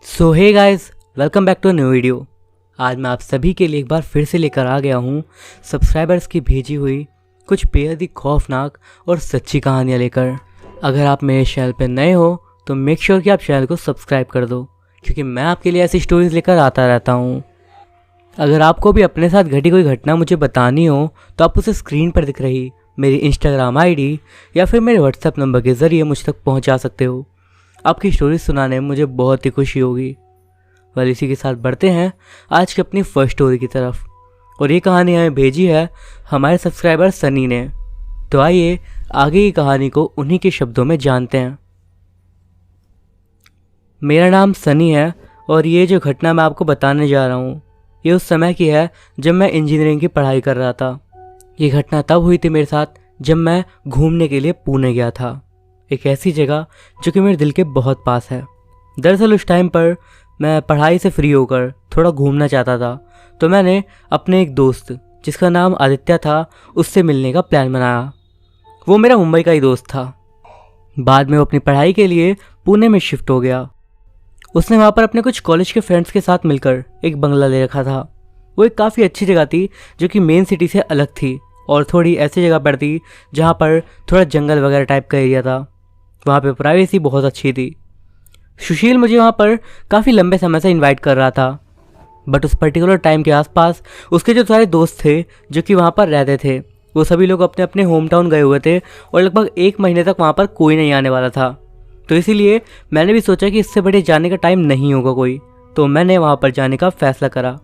So hey guys, welcome back to new video. आज मैं आप सभी के लिए एक बार फिर से लेकर आ गया हूँ सब्सक्राइबर्स की भेजी हुई कुछ बेहद ही खौफनाक और सच्ची कहानियाँ लेकर। अगर आप मेरे चैनल पर नए हो तो मेक श्योर कि आप चैनल को सब्सक्राइब कर दो, क्योंकि मैं आपके लिए ऐसी स्टोरीज लेकर आता रहता हूँ। अगर आपको भी अपने साथ घटी कोई घटना मुझे बतानी हो तो आप उसे स्क्रीन पर दिख रही मेरी इंस्टाग्राम आईडी या फिर मेरे व्हाट्सएप नंबर के ज़रिए मुझ तक पहुँचा सकते हो। आपकी स्टोरी सुनाने में मुझे बहुत ही खुशी होगी। वेल, इसी के साथ बढ़ते हैं आज की अपनी फर्स्ट स्टोरी की तरफ। और ये कहानी हमें भेजी है हमारे सब्सक्राइबर सनी ने। तो आइए आगे की कहानी को उन्हीं के शब्दों में जानते हैं। मेरा नाम सनी है और ये जो घटना मैं आपको बताने जा रहा हूँ ये उस समय की है जब मैं इंजीनियरिंग की पढ़ाई कर रहा था। ये घटना तब हुई थी मेरे साथ जब मैं घूमने के लिए पुणे गया था, एक ऐसी जगह जो कि मेरे दिल के बहुत पास है। दरअसल उस टाइम पर मैं पढ़ाई से फ्री होकर थोड़ा घूमना चाहता था, तो मैंने अपने एक दोस्त जिसका नाम आदित्य था उससे मिलने का प्लान बनाया। वो मेरा मुंबई का ही दोस्त था। बाद में वो अपनी पढ़ाई के लिए पुणे में शिफ्ट हो गया। उसने वहाँ पर अपने कुछ कॉलेज के फ्रेंड्स के साथ मिलकर एक बंगला ले रखा था। वो एक काफ़ी अच्छी जगह थी जो कि मेन सिटी से अलग थी और थोड़ी ऐसी जगह पर थी जहाँ पर थोड़ा जंगल वगैरह टाइप का एरिया था। वहाँ पे प्राइवेसी बहुत अच्छी थी। सुशील मुझे वहाँ पर काफ़ी लंबे समय से इनवाइट कर रहा था, बट उस पर्टिकुलर टाइम के आसपास उसके जो सारे दोस्त थे जो कि वहाँ पर रहते थे वो सभी लोग अपने अपने होम टाउन गए हुए थे और लगभग 1 महीने तक वहाँ पर कोई नहीं आने वाला था। तो इसीलिए मैंने भी सोचा कि इससे बड़े जाने का टाइम नहीं होगा कोई, तो मैंने वहाँ पर जाने का फ़ैसला करा।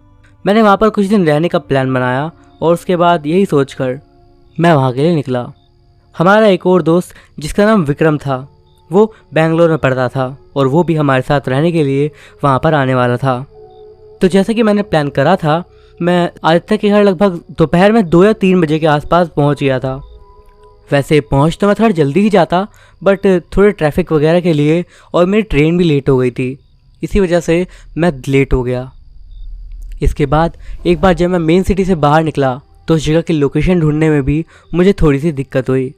मैंने वहाँ पर कुछ दिन रहने का प्लान बनाया और उसके बाद यही सोचकर मैं वहाँ के लिए निकला। हमारा एक और दोस्त जिसका नाम विक्रम था वो बेंगलोर में पढ़ता था और वो भी हमारे साथ रहने के लिए वहाँ पर आने वाला था। तो जैसा कि मैंने प्लान करा था, मैं आदित्य के घर लगभग दोपहर में 2 या 3 बजे के आसपास पहुँच गया था। वैसे पहुँच तो मैं थोड़ा जल्दी ही जाता, बट थोड़े ट्रैफिक वगैरह के लिए और मेरी ट्रेन भी लेट हो गई थी, इसी वजह से मैं लेट हो गया। इसके बाद एक बार जब मैं मेन सिटी से बाहर निकला तो उस जगह की लोकेशन ढूंढने में भी मुझे थोड़ी सी दिक्कत हुई,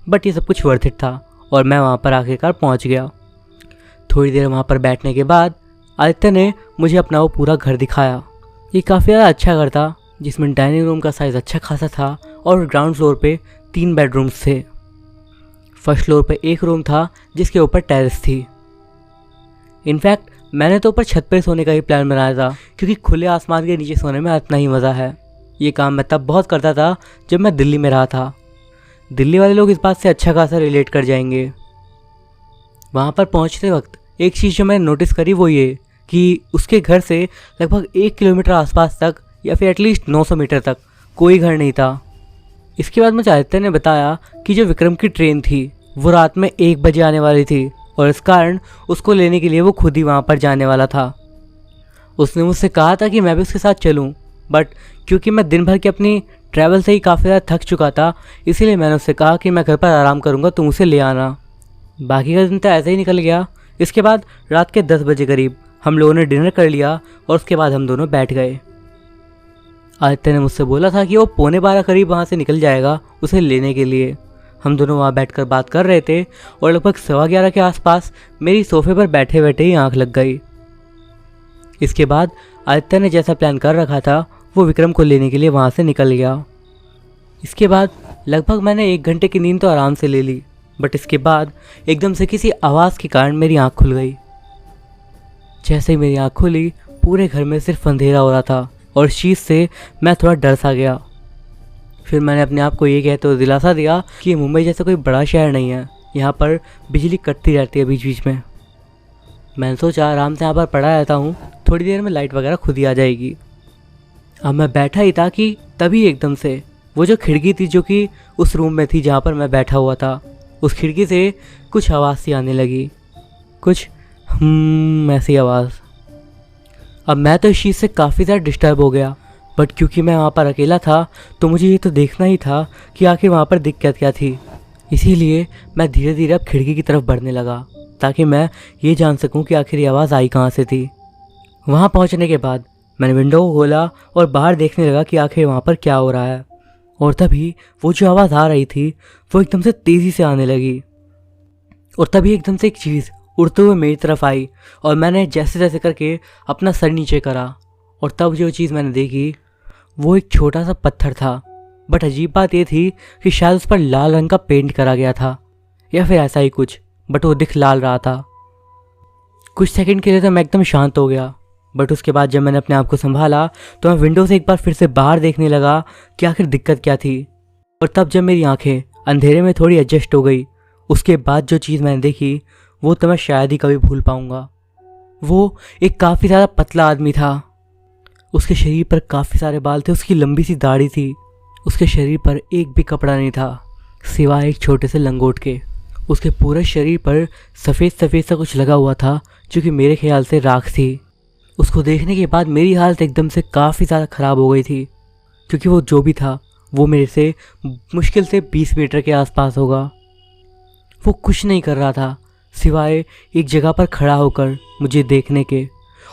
बट ये सब कुछ वर्थ इट था और मैं वहाँ पर आखिरकार पहुँच गया। थोड़ी देर वहाँ पर बैठने के बाद आदित्य ने मुझे अपना वो पूरा घर दिखाया। ये काफ़ी ज़्यादा अच्छा घर था जिसमें डाइनिंग रूम का साइज़ अच्छा खासा था और ग्राउंड फ्लोर पे 3 बेडरूम्स थे। फर्स्ट फ्लोर पे एक रूम था जिसके ऊपर टेरेस थी। इनफैक्ट मैंने तो ऊपर छत पर सोने का ही प्लान बनाया था, क्योंकि खुले आसमान के नीचे सोने में इतना ही मज़ा है। ये काम मैं तब बहुत करता था जब मैं दिल्ली में रहा था। दिल्ली वाले लोग इस बात से अच्छा खासा रिलेट कर जाएंगे। वहाँ पर पहुँचते वक्त एक चीज़ जो मैंने नोटिस करी वो ये कि उसके घर से लगभग 1 किलोमीटर आसपास तक या फिर एटलीस्ट 900 मीटर तक कोई घर नहीं था। इसके बाद मुझे आदित्य ने बताया कि जो विक्रम की ट्रेन थी वो रात में 1 बजे आने वाली थी और इस कारण उसको लेने के लिए वो खुद ही वहाँ पर जाने वाला था। उसने मुझसे कहा था कि मैं भी उसके साथ चलूँ, बट क्योंकि मैं दिन भर की अपनी ट्रैवल से ही काफ़ी ज़्यादा थक चुका था, इसीलिए मैंने उससे कहा कि मैं घर पर आराम करूँगा, तुम उसे ले आना। बाकी का दिन तो ऐसे ही निकल गया। इसके बाद रात के 10 बजे करीब हम लोगों ने डिनर कर लिया और उसके बाद हम दोनों बैठ गए। आदित्य ने मुझसे बोला था कि वो 11:15 करीब वहाँ से निकल जाएगा उसे लेने के लिए। हम दोनों वहाँ बैठकर बात कर रहे थे और लगभग 11:15 के आसपास मेरी सोफे पर बैठे बैठे ही आँख लग गई। इसके बाद आदित्य ने जैसा प्लान कर रखा था वो विक्रम को लेने के लिए वहाँ से निकल गया। इसके बाद लगभग मैंने 1 घंटे की नींद तो आराम से ले ली, बट इसके बाद एकदम से किसी आवाज़ के कारण मेरी आँख खुल गई। जैसे ही मेरी आँख खुली पूरे घर में सिर्फ अंधेरा हो रहा था और इस चीज़ से मैं थोड़ा डर सा गया। फिर मैंने अपने आप को ये कहते हुए दिलासा दिया कि मुंबई जैसा कोई बड़ा शहर नहीं है, यहाँ पर बिजली कटती रहती है बीच बीच में। मैंने सोचा आराम से यहाँ पर पड़ा रहता हूँ, थोड़ी देर में लाइट वगैरह खुद ही आ जाएगी। अब मैं बैठा ही था कि तभी एकदम से वो जो खिड़की थी जो कि उस रूम में थी जहाँ पर मैं बैठा हुआ था, उस खिड़की से कुछ आवाज़ सी आने लगी, कुछ ऐसी आवाज़। अब मैं तो इस चीज़ से काफ़ी ज़्यादा डिस्टर्ब हो गया, बट क्योंकि मैं वहाँ पर अकेला था तो मुझे ये तो देखना ही था कि आखिर वहाँ पर दिक्कत क्या थी। इसीलिए मैं धीरे धीरे अब खिड़की की तरफ बढ़ने लगा ताकि मैं ये जान सकूँ कि आखिर ये आवाज़ आई कहाँ से थी। वहाँ पहुँचने के बाद मैंने विंडो को खोला और बाहर देखने लगा कि आखिर वहाँ पर क्या हो रहा है। और तभी वो जो आवाज़ आ रही थी वो एकदम से तेज़ी से आने लगी और तभी एकदम से एक चीज़ उड़ते हुए मेरी तरफ आई और मैंने जैसे तैसे करके अपना सर नीचे करा और तब जो चीज़ मैंने देखी वो एक छोटा सा पत्थर था। बट अजीब बात ये थी कि शायद उस पर लाल रंग का पेंट करा गया था या फिर ऐसा ही कुछ, बट वो दिख लाल रहा था। कुछ सेकंड के लिए तो मैं एकदम शांत हो गया, बट उसके बाद जब मैंने अपने आप को संभाला तो मैं विंडो से एक बार फिर से बाहर देखने लगा कि आखिर दिक्कत क्या थी। और तब जब मेरी आंखें अंधेरे में थोड़ी एडजस्ट हो गई, उसके बाद जो चीज़ मैंने देखी वो तो मैं शायद ही कभी भूल पाऊँगा। वो एक काफ़ी ज़्यादा पतला आदमी था। उसके शरीर पर काफ़ी सारे बाल थे, उसकी लंबी सी दाढ़ी थी। उसके शरीर पर एक भी कपड़ा नहीं था सिवाय एक छोटे से लंगोट के। उसके पूरे शरीर पर सफ़ेद सफ़ेद सा कुछ लगा हुआ था जो कि मेरे ख्याल से राख थी। उसको देखने के बाद मेरी हालत एकदम से काफ़ी ज़्यादा ख़राब हो गई थी, क्योंकि वो जो भी था वो मेरे से मुश्किल से 20 मीटर के आसपास होगा। वो कुछ नहीं कर रहा था सिवाय एक जगह पर खड़ा होकर मुझे देखने के।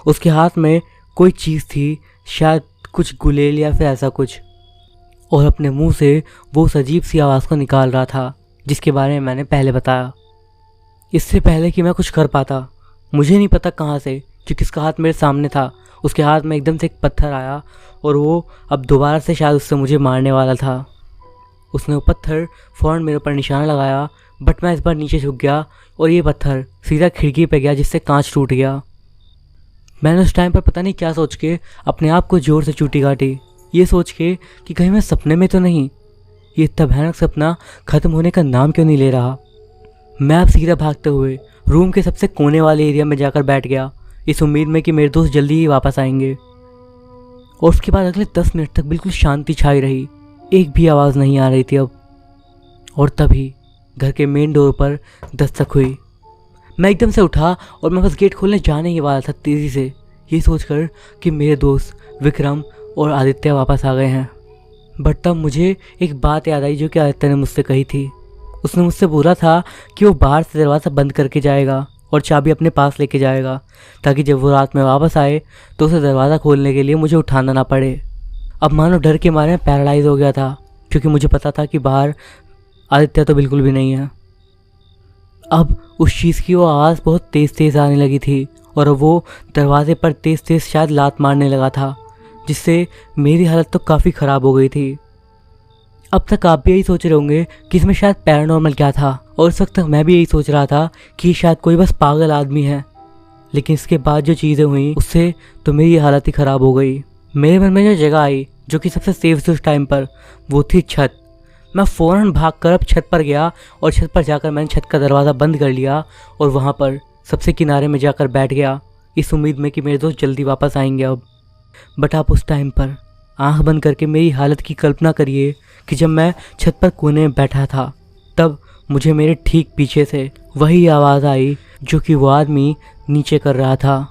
उसके हाथ में कोई चीज़ थी, शायद कुछ गुलेल या फिर ऐसा कुछ, और अपने मुंह से वो उस अजीब सी आवाज़ को निकाल रहा था जिसके बारे में मैंने पहले बताया। इससे पहले कि मैं कुछ कर पाता, मुझे नहीं पता कहाँ से, क्योंकि उसका हाथ मेरे सामने था, उसके हाथ में एकदम से एक पत्थर आया और वो अब दोबारा से शायद उससे मुझे मारने वाला था। उसने वो पत्थर फ़ौरन मेरे ऊपर निशाना लगाया, बट मैं इस बार नीचे झुक गया और ये पत्थर सीधा खिड़की पे गया जिससे कांच टूट गया। मैंने उस टाइम पर पता नहीं क्या सोच के अपने आप को ज़ोर से चूटी काटी, ये सोच के कि कहीं मैं सपने में तो नहीं। ये इतना भयानक सपना ख़त्म होने का नाम क्यों नहीं ले रहा। मैं अब सीधा भागते हुए रूम के सबसे कोने वाले एरिया में जाकर बैठ गया, इस उम्मीद में कि मेरे दोस्त जल्दी ही वापस आएंगे। और उसके बाद अगले 10 मिनट तक बिल्कुल शांति छाई रही, एक भी आवाज़ नहीं आ रही थी अब। और तभी घर के मेन डोर पर दस्तक हुई। मैं एकदम से उठा और मैं बस गेट खोलने जाने ही वाला था तेज़ी से, ये सोचकर कि मेरे दोस्त विक्रम और आदित्य वापस आ गए हैं। बट तब मुझे एक बात याद आई जो कि आदित्य ने मुझसे कही थी। उसने मुझसे बोला था कि वो बाहर से दरवाज़ा बंद करके जाएगा और चाबी अपने पास लेके जाएगा, ताकि जब वो रात में वापस आए तो उसे दरवाज़ा खोलने के लिए मुझे उठाना ना पड़े। अब मानो डर के मारे मैं पैरालाइज हो गया था, क्योंकि मुझे पता था कि बाहर आदित्य तो बिल्कुल भी नहीं है। अब उस चीज़ की वो आवाज़ बहुत तेज़ आने लगी थी और अब वो दरवाजे पर तेज़ शायद लात मारने लगा था, जिससे मेरी हालत तो काफ़ी ख़राब हो गई थी। अब तक आप भी यही सोच रहे होंगे कि इसमें शायद पैरानॉर्मल क्या था, और इस वक्त तक मैं भी यही सोच रहा था कि शायद कोई बस पागल आदमी है। लेकिन इसके बाद जो चीज़ें हुई उससे तो मेरी हालत ही ख़राब हो गई। मेरे मन में जो जगह आई जो कि सबसे सेफ थी उस टाइम पर, वो थी छत। मैं फ़ौरन भागकर अब छत पर गया और छत पर जाकर मैंने छत का दरवाज़ा बंद कर लिया और वहाँ पर सबसे किनारे में जाकर बैठ गया, इस उम्मीद में कि मेरे दोस्त जल्दी वापस आएंगे अब। बट आप उस टाइम पर आंख बंद करके मेरी हालत की कल्पना करिए कि जब मैं छत पर कोने में बैठा था तब मुझे मेरे ठीक पीछे से वही आवाज़ आई जो कि वो आदमी नीचे कर रहा था।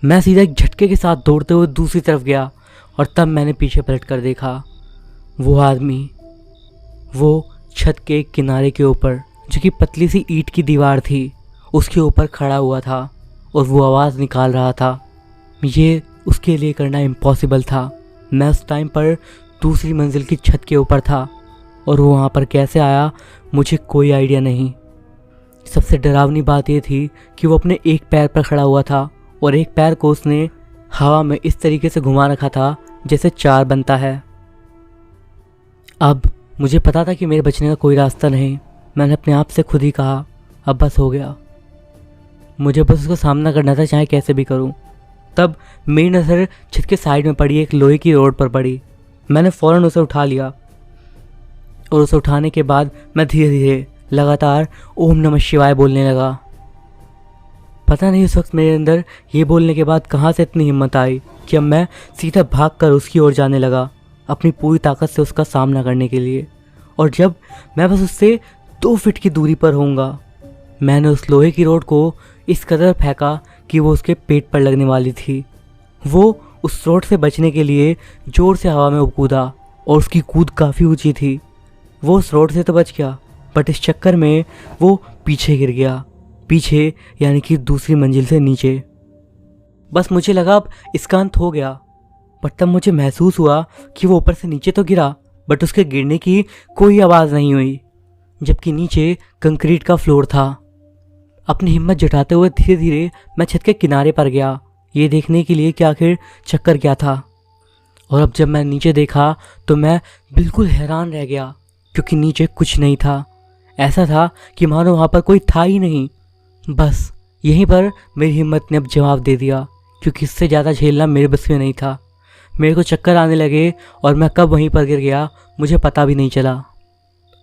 मैं सीधा एक झटके के साथ दौड़ते हुए दूसरी तरफ गया और तब मैंने पीछे पलट कर देखा। वो आदमी वो छत के एक किनारे के ऊपर, जो कि पतली सी ईंट की दीवार थी, उसके ऊपर खड़ा हुआ था और वो आवाज़ निकाल रहा था। ये उसके लिए करना इम्पॉसिबल था। मैं उस टाइम पर दूसरी मंजिल की छत के ऊपर था और वो वहाँ पर कैसे आया मुझे कोई आइडिया नहीं। सबसे डरावनी बात ये थी कि वो अपने एक पैर पर खड़ा हुआ था और एक पैर को उसने हवा में इस तरीके से घुमा रखा था जैसे 4 बनता है। अब मुझे पता था कि मेरे बचने का कोई रास्ता नहीं। मैंने अपने आप से खुद ही कहा अब बस हो गया, मुझे बस उसका सामना करना था चाहे कैसे भी करूं। तब मेरी नज़र छत के साइड में पड़ी एक लोहे की रोड पर पड़ी। मैंने फ़ौरन उसे उठा लिया और उसे उठाने के बाद मैं धीरे धीरे लगातार ओम नमः शिवाय बोलने लगा। पता नहीं उस वक्त मेरे अंदर ये बोलने के बाद कहाँ से इतनी हिम्मत आई कि अब मैं सीधा भागकर उसकी ओर जाने लगा, अपनी पूरी ताकत से उसका सामना करने के लिए। और जब मैं बस उससे 2 फीट की दूरी पर होऊंगा, मैंने उस लोहे की रोड को इस कदर फेंका कि वो उसके पेट पर लगने वाली थी। वो उस रोड से बचने के लिए ज़ोर से हवा में कूदा और उसकी कूद काफ़ी ऊंची थी। वो उस रोड से तो बच गया, बट इस चक्कर में वो पीछे गिर गया, पीछे यानी कि दूसरी मंजिल से नीचे। बस मुझे लगा अब इसका अंत हो गया, बट तब मुझे महसूस हुआ कि वो ऊपर से नीचे तो गिरा, बट उसके गिरने की कोई आवाज़ नहीं हुई, जबकि नीचे कंक्रीट का फ्लोर था। अपनी हिम्मत जुटाते हुए धीरे धीरे मैं छत के किनारे पर गया, ये देखने के लिए कि आखिर चक्कर क्या था। और अब जब मैं नीचे देखा तो मैं बिल्कुल हैरान रह गया, क्योंकि नीचे कुछ नहीं था। ऐसा था कि मानो वहाँ पर कोई था ही नहीं। बस यहीं पर मेरी हिम्मत ने अब जवाब दे दिया, क्योंकि इससे ज़्यादा झेलना मेरे बस में नहीं था। मेरे को चक्कर आने लगे और मैं कब वहीं पर गिर गया मुझे पता भी नहीं चला।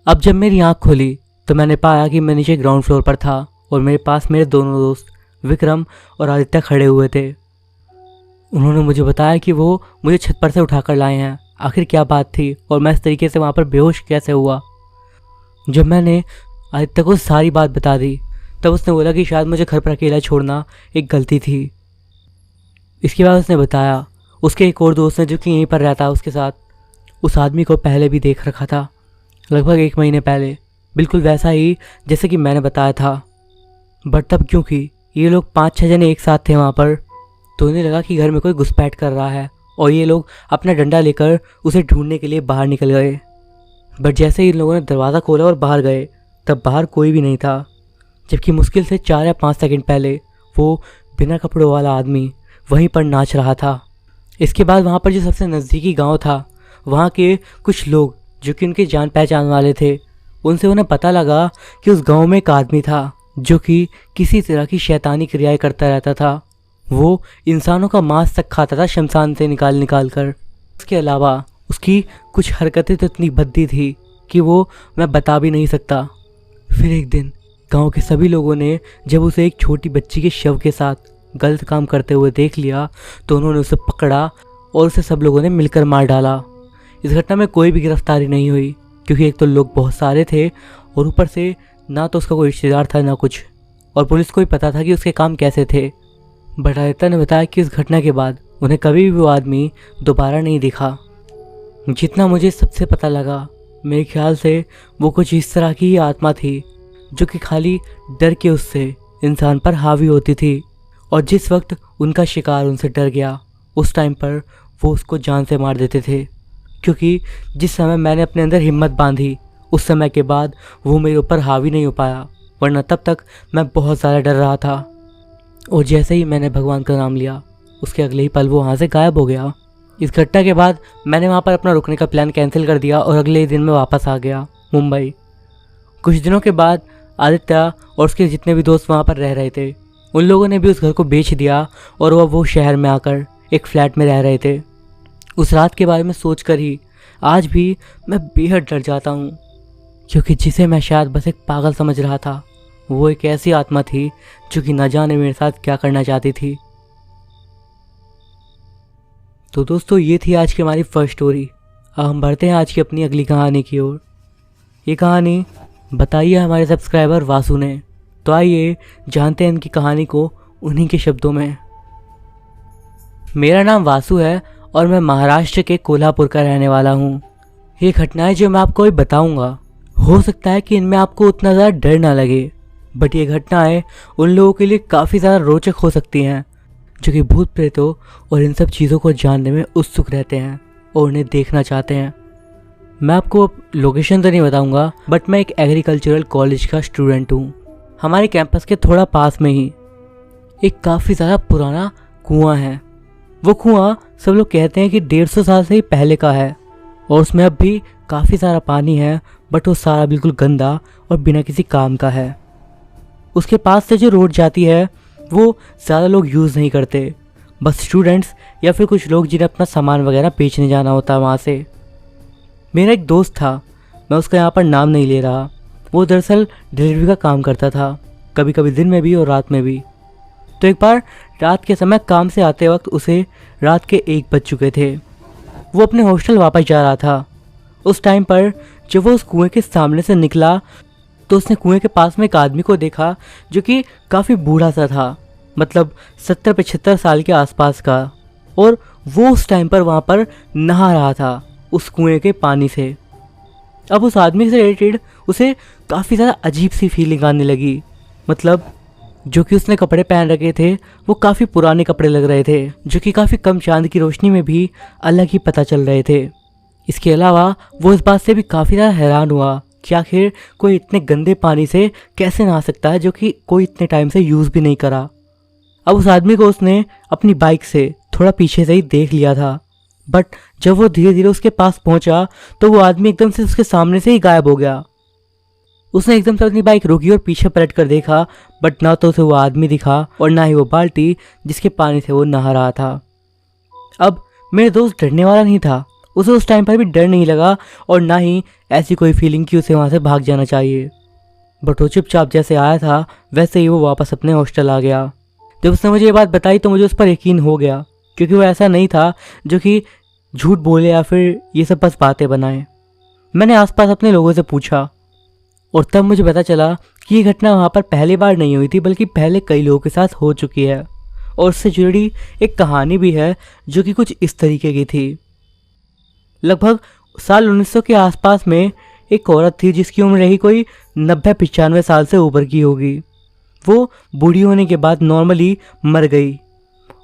अब जब मेरी आँख खोली तो मैंने पाया कि मैं नीचे ग्राउंड फ्लोर पर था और मेरे पास मेरे दोनों दोस्त विक्रम और आदित्य खड़े हुए थे। उन्होंने मुझे बताया कि वो मुझे छत पर से उठाकर लाए हैं। आखिर क्या बात थी और मैं इस तरीके से वहाँ पर बेहोश कैसे हुआ। जब मैंने आदित्य को सारी बात बता दी तब उसने बोला कि शायद मुझे घर पर अकेला छोड़ना एक गलती थी। इसके बाद उसने बताया उसके एक और दोस्त ने जो कि यहीं पर रहता है उसके साथ उस आदमी को पहले भी देख रखा था, लगभग 1 महीने पहले, बिल्कुल वैसा ही जैसे कि मैंने बताया था। बट तब क्योंकि ये लोग 5-6 जने एक साथ थे वहाँ पर, तो उन्हें लगा कि घर में कोई घुसपैठ कर रहा है और ये लोग अपना डंडा लेकर उसे ढूंढने के लिए बाहर निकल गए। बट जैसे ही इन लोगों ने दरवाज़ा खोला और बाहर गए तब बाहर कोई भी नहीं था, जबकि मुश्किल से 4 या 5 सेकंड पहले वो बिना कपड़ों वाला आदमी वहीं पर नाच रहा था। इसके बाद वहाँ पर जो सबसे नज़दीकी गांव था वहाँ के कुछ लोग जो कि उनके जान पहचान वाले थे, उनसे उन्हें पता लगा कि उस गांव में एक आदमी था जो कि किसी तरह की शैतानी क्रियाएं करता रहता था। वो इंसानों का मांस तक खाता था शमशान से निकाल निकाल कर। इसके अलावा उसकी कुछ हरकतें तो इतनी भद्दी थी कि वो मैं बता भी नहीं सकता। फिर एक दिन गांव के सभी लोगों ने जब उसे एक छोटी बच्ची के शव के साथ गलत काम करते हुए देख लिया तो उन्होंने उसे पकड़ा और उसे सब लोगों ने मिलकर मार डाला। इस घटना में कोई भी गिरफ्तारी नहीं हुई, क्योंकि एक तो लोग बहुत सारे थे और ऊपर से ना तो उसका कोई रिश्तेदार था ना कुछ, और पुलिस को भी पता था कि उसके काम कैसे थे। बट आदित्य ने बताया कि इस घटना के बाद उन्हें कभी भी वो आदमी दोबारा नहीं दिखा। जितना मुझे सबसे पता लगा, मेरे ख्याल से वो कुछ इस तरह की ही आत्मा थी जो कि खाली डर के उससे इंसान पर हावी होती थी, और जिस वक्त उनका शिकार उनसे डर गया उस टाइम पर वो उसको जान से मार देते थे। क्योंकि जिस समय मैंने अपने अंदर हिम्मत बांधी उस समय के बाद वो मेरे ऊपर हावी नहीं हो पाया, वरना तब तक मैं बहुत ज़्यादा डर रहा था। और जैसे ही मैंने भगवान का नाम लिया उसके अगले ही पल वो वहाँ से गायब हो गया। इस घटना के बाद मैंने वहाँ पर अपना रुकने का प्लान कैंसिल कर दिया और अगले ही दिन मैं वापस आ गया मुंबई। कुछ दिनों के बाद आदित्य और उसके जितने भी दोस्त वहाँ पर रह रहे थे उन लोगों ने भी उस घर को बेच दिया और वो शहर में आकर एक फ्लैट में रह रहे थे। उस रात के बारे में सोचकर ही आज भी मैं बेहद डर जाता हूँ, क्योंकि जिसे मैं शायद बस एक पागल समझ रहा था वो एक ऐसी आत्मा थी जो कि न जाने मेरे साथ क्या करना चाहती थी। तो दोस्तों ये थी आज की हमारी फर्स्ट स्टोरी। अब हम बढ़ते हैं आज की अपनी अगली कहानी की ओर। ये कहानी बताई है हमारे सब्सक्राइबर वासु ने, तो आइए जानते हैं इनकी कहानी को उन्हीं के शब्दों में। मेरा नाम वासु है और मैं महाराष्ट्र के कोल्हापुर का रहने वाला हूँ। ये घटनाएं जो मैं आपको अभी बताऊँगा हो सकता है कि इनमें आपको उतना ज़्यादा डर ना लगे, बट ये घटनाएं उन लोगों के लिए काफ़ी ज़्यादा रोचक हो सकती हैं जो कि भूत प्रेतों और इन सब चीज़ों को जानने में उत्सुक रहते हैं और उन्हें देखना चाहते हैं। मैं आपको लोकेशन तो नहीं बताऊंगा, बट मैं एक एग्रीकल्चरल कॉलेज का स्टूडेंट हूँ। हमारे कैंपस के थोड़ा पास में ही एक काफ़ी ज़्यादा पुराना कुआं है। वो कुआं सब लोग कहते हैं कि 150 साल से ही पहले का है और उसमें अब भी काफ़ी सारा पानी है, बट वो सारा बिल्कुल गंदा और बिना किसी काम का है। उसके पास से जो रोड जाती है वो ज़्यादा लोग यूज़ नहीं करते, बस स्टूडेंट्स या फिर कुछ लोग जिन्हें अपना सामान वगैरह बेचने जाना होता है वहाँ से। मेरा एक दोस्त था, मैं उसका यहाँ पर नाम नहीं ले रहा, वो दरअसल डिलीवरी का काम करता था, कभी कभी दिन में भी और रात में भी। तो एक बार रात के समय काम से आते वक्त उसे रात के 1 बज चुके थे। वो अपने हॉस्टल वापस जा रहा था। उस टाइम पर जब वो उस कुएं के सामने से निकला तो उसने कुएं के पास में एक आदमी को देखा जो कि काफ़ी बूढ़ा सा था, मतलब 70-75 साल के आसपास का, और वो उस टाइम पर वहाँ पर नहा रहा था उस कुएं के पानी से। अब उस आदमी से रिलेटेड उसे काफ़ी ज़्यादा अजीब सी फीलिंग आने लगी, मतलब जो कि उसने कपड़े पहन रखे थे वो काफ़ी पुराने कपड़े लग रहे थे, जो कि काफ़ी कम चांद की रोशनी में भी अलग ही पता चल रहे थे। इसके अलावा वो इस बात से भी काफ़ी ज़्यादा हैरान हुआ कि आखिर कोई इतने गंदे पानी से कैसे नहा सकता है जो कि कोई इतने टाइम से यूज़ भी नहीं करा। अब उस आदमी को उसने अपनी बाइक से थोड़ा पीछे से ही देख लिया था, बट जब वो धीरे धीरे उसके पास पहुंचा तो वो आदमी एकदम से उसके सामने से ही गायब हो गया। उसने एकदम से अपनी बाइक रोकी और पीछे पलट कर देखा, बट ना तो उसे वो आदमी दिखा और ना ही वो बाल्टी जिसके पानी से वो नहा रहा था। अब मेरे दोस्त डरने वाला नहीं था, उसे उस टाइम पर भी डर नहीं लगा और ना ही ऐसी कोई फीलिंग कि उसे वहाँ से भाग जाना चाहिए। बट वो चुपचाप जैसे आया था वैसे ही वो वापस अपने हॉस्टल आ गया। जब उसने मुझे ये बात बताई तो मुझे उस पर यकीन हो गया, क्योंकि वो ऐसा नहीं था जो कि झूठ बोले या फिर ये सब बस बातें बनाए। मैंने आसपास अपने लोगों से पूछा और तब मुझे पता चला कि ये घटना वहाँ पर पहली बार नहीं हुई थी, बल्कि पहले कई लोगों के साथ हो चुकी है। और उससे जुड़ी एक कहानी भी है जो कि कुछ इस तरीके की थी। लगभग साल 1900 के आसपास में एक औरत थी जिसकी उम्र रही कोई 90-95 साल से ऊपर की होगी। वो बूढ़ी होने के बाद नॉर्मली मर गई।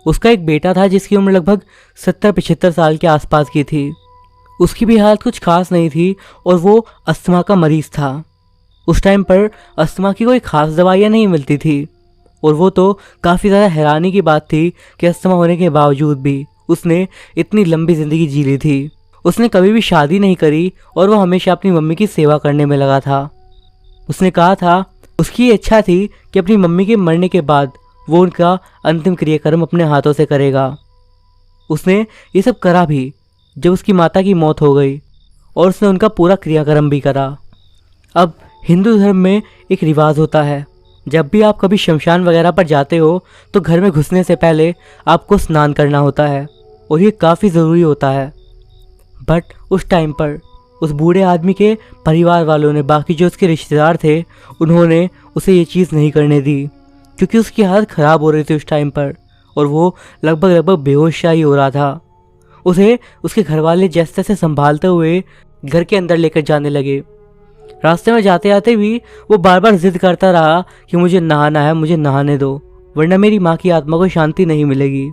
उसका एक बेटा था जिसकी उम्र लगभग 70-75 साल के आसपास की थी। उसकी भी हालत कुछ खास नहीं थी और वो अस्थमा का मरीज़ था। उस टाइम पर अस्थमा की कोई ख़ास दवाइयाँ नहीं मिलती थी और वो तो काफ़ी ज़्यादा हैरानी की बात थी कि अस्थमा होने के बावजूद भी उसने इतनी लंबी ज़िंदगी जी ली थी। उसने कभी भी शादी नहीं करी और वो हमेशा अपनी मम्मी की सेवा करने में लगा था। उसने कहा था उसकी इच्छा थी कि अपनी मम्मी के मरने के बाद वो उनका अंतिम क्रियाक्रम अपने हाथों से करेगा। उसने ये सब करा भी जब उसकी माता की मौत हो गई और उसने उनका पूरा क्रियाक्रम भी करा। अब हिंदू धर्म में एक रिवाज होता है, जब भी आप कभी शमशान वगैरह पर जाते हो तो घर में घुसने से पहले आपको स्नान करना होता है और ये काफ़ी ज़रूरी होता है। बट उस टाइम पर उस बूढ़े आदमी के परिवार वालों ने, बाकी जो उसके रिश्तेदार थे, उन्होंने उसे ये चीज़ नहीं करने दी क्योंकि उसकी हालत ख़राब हो रही थी उस टाइम पर और वो लगभग बेहोश ही हो रहा था। उसे उसके घर वाले जैसे तैसे संभालते हुए घर के अंदर लेकर जाने लगे। रास्ते में जाते जाते भी वो बार बार जिद करता रहा कि मुझे नहाना है, मुझे नहाने दो, वरना मेरी माँ की आत्मा को शांति नहीं मिलेगी।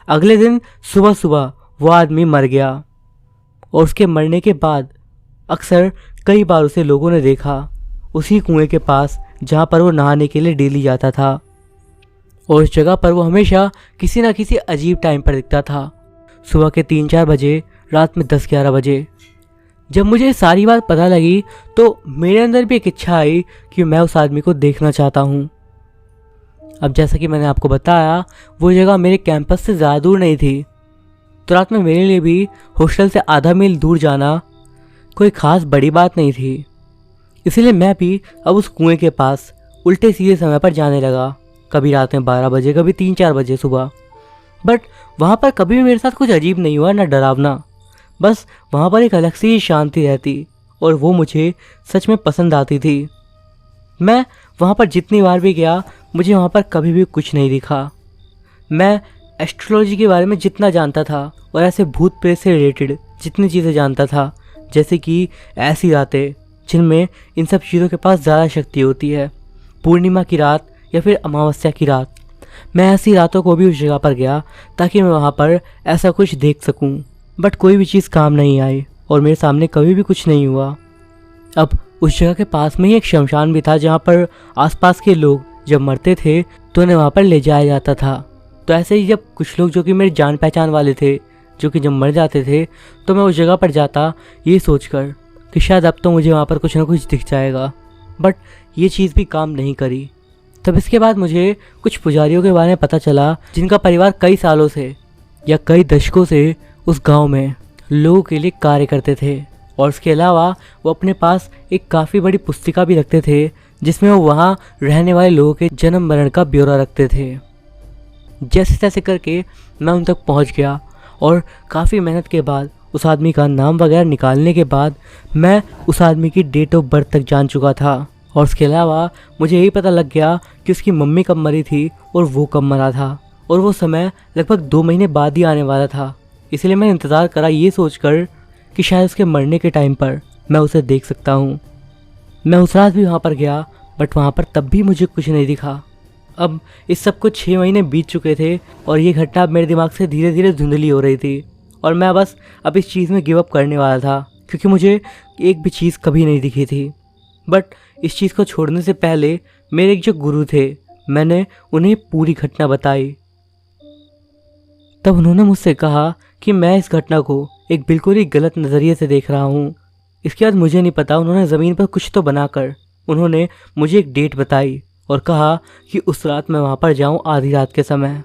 अगले दिन सुबह सुबह वो आदमी मर गया और उसके मरने के बाद अक्सर कई बार उसे लोगों ने देखा उसी कुएं के पास जहाँ पर वो नहाने के लिए डेली जाता था। और उस जगह पर वो हमेशा किसी न किसी अजीब टाइम पर दिखता था, सुबह के 3-4 बजे, रात में 10-11 बजे। जब मुझे सारी बात पता लगी तो मेरे अंदर भी एक इच्छा आई कि मैं उस आदमी को देखना चाहता हूँ। अब जैसा कि मैंने आपको बताया, वो जगह मेरे कैंपस से ज़्यादा दूर नहीं थी, तो रात में मेरे लिए भी हॉस्टल से आधा मील दूर जाना कोई ख़ास बड़ी बात नहीं थी। इसीलिए मैं भी अब उस कुएं के पास उल्टे सीधे समय पर जाने लगा, कभी रात में 12 बजे, कभी 3-4 बजे सुबह। बट वहाँ पर कभी भी मेरे साथ कुछ अजीब नहीं हुआ, ना डरावना। बस वहाँ पर एक अलग सी शांति रहती और वो मुझे सच में पसंद आती थी। मैं वहाँ पर जितनी बार भी गया मुझे वहाँ पर कभी भी कुछ नहीं दिखा। मैं एस्ट्रोलॉजी के बारे में जितना जानता था और ऐसे भूत प्रेत से रिलेटेड जितनी चीज़ें जानता था, जैसे कि ऐसी रातें जिनमें इन सब चीज़ों के पास ज़्यादा शक्ति होती है, पूर्णिमा की रात या फिर अमावस्या की रात, मैं ऐसी रातों को भी उस जगह पर गया ताकि मैं वहाँ पर ऐसा कुछ देख सकूँ। बट कोई भी चीज़ काम नहीं आई और मेरे सामने कभी भी कुछ नहीं हुआ। अब उस जगह के पास में ही एक शमशान भी था जहाँ पर आसपास के लोग जब मरते थे तो उन्हें वहाँ पर ले जाया जाता था। तो ऐसे ही जब कुछ लोग जो कि मेरे जान पहचान वाले थे, जो कि जब मर जाते थे, तो मैं उस जगह पर जाता ये सोचकर कि शायद अब तो मुझे वहाँ पर कुछ ना कुछ दिख जाएगा। बट ये चीज़ भी काम नहीं करी। तब इसके बाद मुझे कुछ पुजारियों के बारे में पता चला जिनका परिवार कई सालों से या कई दशकों से उस गांव में लोगों के लिए कार्य करते थे और उसके अलावा वो अपने पास एक काफ़ी बड़ी पुस्तिका भी रखते थे जिसमें वो वहाँ रहने वाले लोगों के जन्म मरण का ब्यौरा रखते थे। जैसे तैसे करके मैं उन तक पहुँच गया और काफ़ी मेहनत के बाद उस आदमी का नाम वगैरह निकालने के बाद मैं उस आदमी की डेट ऑफ बर्थ तक जान चुका था। और उसके अलावा मुझे यही पता लग गया कि उसकी मम्मी कब मरी थी और वो कब मरा था, और वो समय लगभग 2 महीने बाद ही आने वाला था। इसलिए मैं इंतज़ार करा ये सोचकर कि शायद उसके मरने के टाइम पर मैं उसे देख सकता हूँ। मैं उस रात भी वहाँ पर गया बट वहाँ पर तब भी मुझे कुछ नहीं दिखा। अब इस सब को 6 महीने बीत चुके थे और ये घटना मेरे दिमाग से धीरे धीरे धुंधली हो रही थी और मैं बस अब इस चीज़ में गिव अप करने वाला था क्योंकि मुझे एक भी चीज़ कभी नहीं दिखी थी। बट इस चीज़ को छोड़ने से पहले मेरे एक जो गुरु थे, मैंने उन्हें पूरी घटना बताई। तब उन्होंने मुझसे कहा कि मैं इस घटना को एक बिल्कुल ही गलत नज़रिए से देख रहा हूँ। इसके बाद मुझे नहीं पता, उन्होंने ज़मीन पर कुछ तो बनाकर उन्होंने मुझे एक डेट बताई और कहा कि उस रात मैं वहाँ पर जाऊँ आधी रात के समय।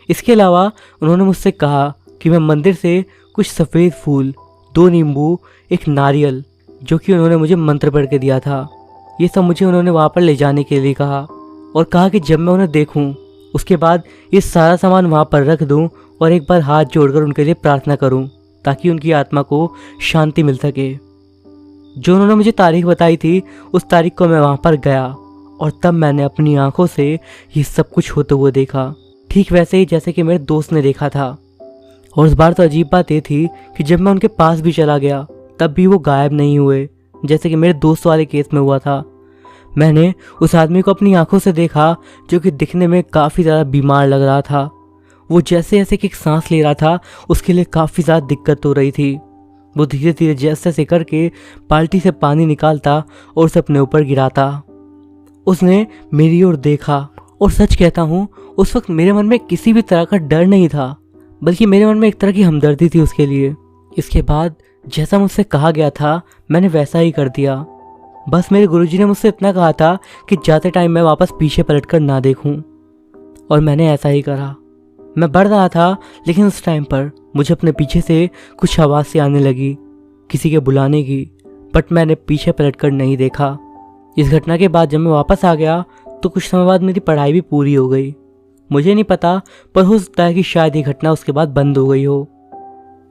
इसके अलावा उन्होंने मुझसे कहा कि मैं मंदिर से कुछ सफ़ेद फूल, 2 नींबू, एक नारियल, जो कि उन्होंने मुझे मंत्र पढ़ के दिया था, ये सब मुझे उन्होंने वहाँ पर ले जाने के लिए कहा। और कहा कि जब मैं उन्हें देखूं उसके बाद ये सारा सामान वहाँ पर रख दूं और एक बार हाथ जोड़कर उनके लिए प्रार्थना करूं ताकि उनकी आत्मा को शांति मिल सके। जो उन्होंने मुझे तारीख बताई थी उस तारीख को मैं वहाँ पर गया और तब मैंने अपनी आंखों से ये सब कुछ होते हुए देखा, ठीक वैसे ही जैसे कि मेरे दोस्त ने देखा था। और इस बार तो अजीब बात ये थी कि जब मैं उनके पास भी चला गया तब भी वो गायब नहीं हुए, जैसे कि मेरे दोस्त वाले केस में हुआ था। मैंने उस आदमी को अपनी आंखों से देखा जो कि दिखने में काफ़ी ज़्यादा बीमार लग रहा था। वो जैसे जैसे कि सांस ले रहा था उसके लिए काफ़ी ज़्यादा दिक्कत हो रही थी। वो धीरे धीरे जैसे जैसे करके बाल्टी से पानी निकालता और उसे अपने ऊपर गिराता। उसने मेरी ओर देखा और सच कहता हूँ उस वक्त मेरे मन में किसी भी तरह का डर नहीं था, बल्कि मेरे मन में एक तरह की हमदर्दी थी उसके लिए। इसके बाद जैसा मुझसे कहा गया था मैंने वैसा ही कर दिया। बस मेरे गुरुजी ने मुझसे इतना कहा था कि जाते टाइम मैं वापस पीछे पलटकर ना देखूं, और मैंने ऐसा ही करा। मैं बढ़ रहा था लेकिन उस टाइम पर मुझे अपने पीछे से कुछ आवाज़ सी आने लगी, किसी के बुलाने की, बट मैंने पीछे पलटकर नहीं देखा। इस घटना के बाद जब मैं वापस आ गया तो कुछ समय बाद मेरी पढ़ाई भी पूरी हो गई। मुझे नहीं पता, पर हो सकता है कि शायद ये घटना उसके बाद बंद हो गई हो।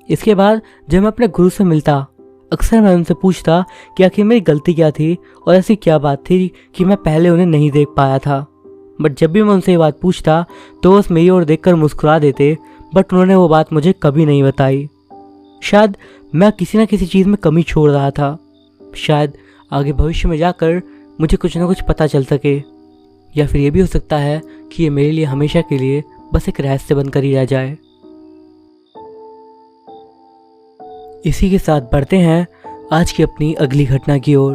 इसके बाद जब मैं अपने गुरु से मिलता अक्सर मैं उनसे पूछता कि आखिर मेरी गलती क्या थी और ऐसी क्या बात थी कि मैं पहले उन्हें नहीं देख पाया था। बट जब भी मैं उनसे ये बात पूछता तो वो बस मेरी ओर देखकर मुस्कुरा देते, बट उन्होंने वो बात मुझे कभी नहीं बताई। शायद मैं किसी न किसी चीज़ में कमी छोड़ रहा था, शायद आगे भविष्य में जाकर मुझे कुछ ना कुछ पता चल सके, या फिर ये भी हो सकता है कि ये मेरे लिए हमेशा के लिए बस एक रहस्य बनकर ही रह जाए। इसी के साथ बढ़ते हैं आज की अपनी अगली घटना की ओर,